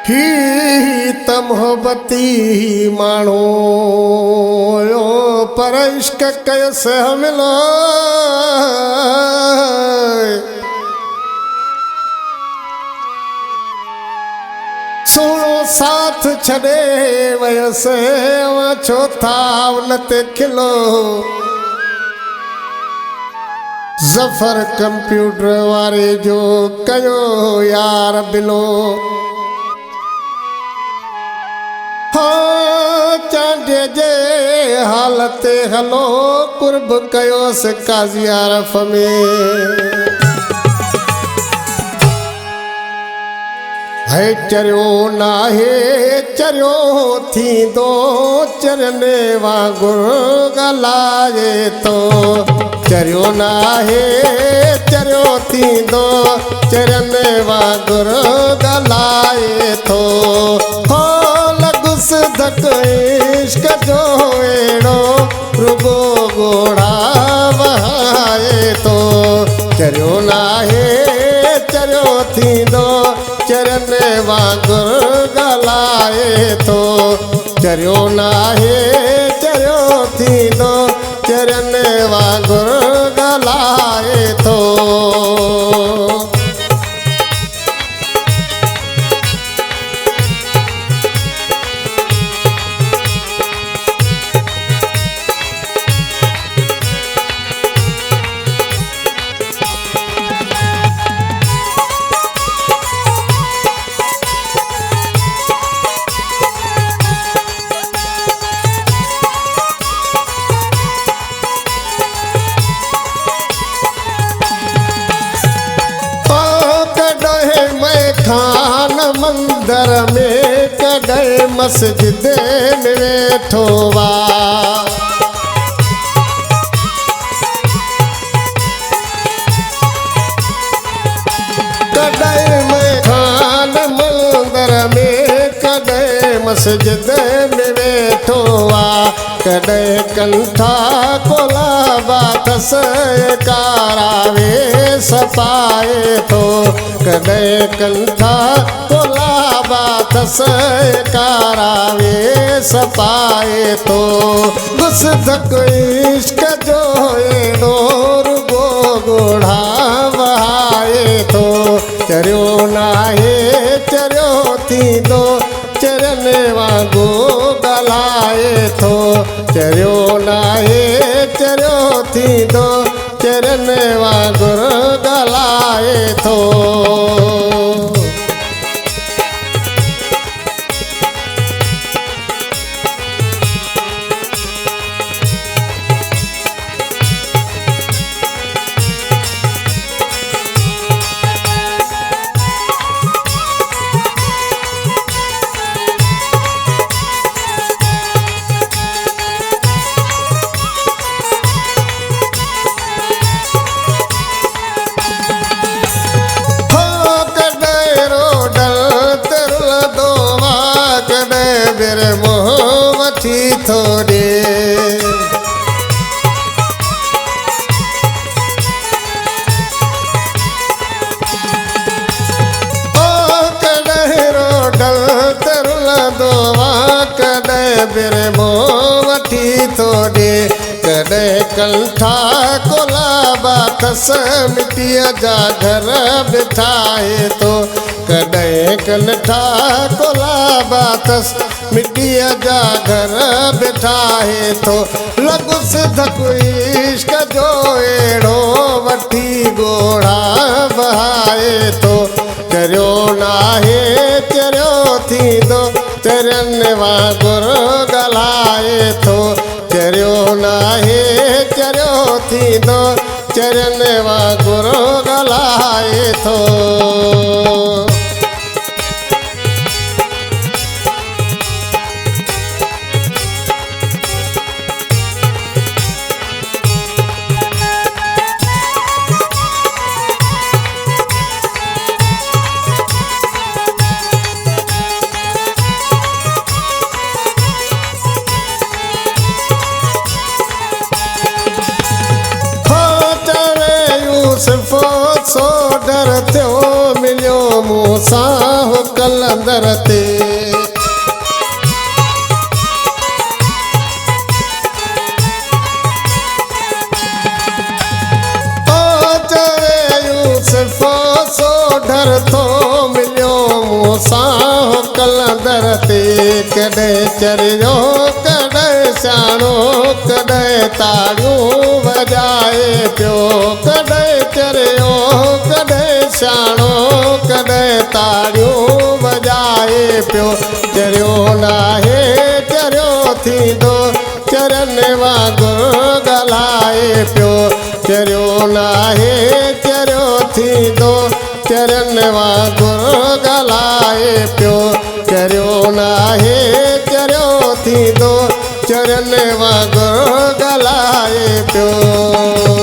ही त मोहब्बती माण्हू पर इश्क कयसि मिलो सोनो साथ छॾे वयसि छो था उन ते खिलो ज़फ़र कंप्यूटर वारे जो कयो यार बिलो चांडे जे हालत हलो कुर्ब कयोसि काज़ी आरफ़ में है चरियो नाहे चरियो थींदो चरने वांगुरु ॻाल्हाए तो चरियो नाहे चरियो थींदो चरने वांगुरु ॻाल्हाए तो हो लॻुसि धक इश्क जो अहिड़ो रुगो ॻोढ़ा वहाए तो चरियो नाहे चरियो थींदो चरने वांगुरु ॻाल्हाए तो चरियो नाहे चरियो थींदो चरने वांगुरु ॻाल्हाए तो खान मंदर में कॾहिं मस्जिद में वेठो वा कॾहिं मैं खान मंदर में कॾहिं मस्जिद में वेठो वा कॾहिं कंठा कोला बातस कारावे सपाए तो कॾहिं कंठा कोला बातस कारावे सपाए तो घुस धक इश्क जो अहिड़ो रुगो ॻोढ़ा वहाए तो चरियो नाहे चरियो थींदो चरने वांगुरु ॻाल्हाए तो चरियो नाहे चरियो थींदो चरने वांगुरु ॻाल्हाए तो मेरे मोह वठी थोड़े ओ कॾहिं रोडल तरुल दोवा कॾहिं मेरे मोह वठी थोड़े कॾहिं कंठा कोला बातस मिटीअ जा घर बिठाए तो कॾहिं कंठा कोला बातस मिटीअ जा घर बिठाए तो लॻुसि धक इश्क जो अहिड़ो वठी ॻोढ़ा बहाए तो चरियो नाहे चरियो थींदो चरने वांगुरु ॻाल्हाए तो चरियो नाहे चरियो थींदो चरने वांगुरु ॻाल्हाए तो सो डर थियो मिलियो मूंसां हुक कलंदर ते सो डर थो मिलियो मूंसां कलंदर ते कॾहिं चरियो कॾहिं सियाणो कॾहिं ताड़ियूं वॼाए पियो कॾहिं चरियो कॾहिं सियाणो कॾहिं ताड़ियूं वॼाए पियो चरियो नाहे चरियो थींदो चरन वांगुरु ॻाल्हाए पियो चरियो नाहे चरियो थींदो चरन वांगुरु ॻाल्हाए पियो चरियो नाहे चरियो थींदो चरन वांगुरु ॻाल्हाए पियो।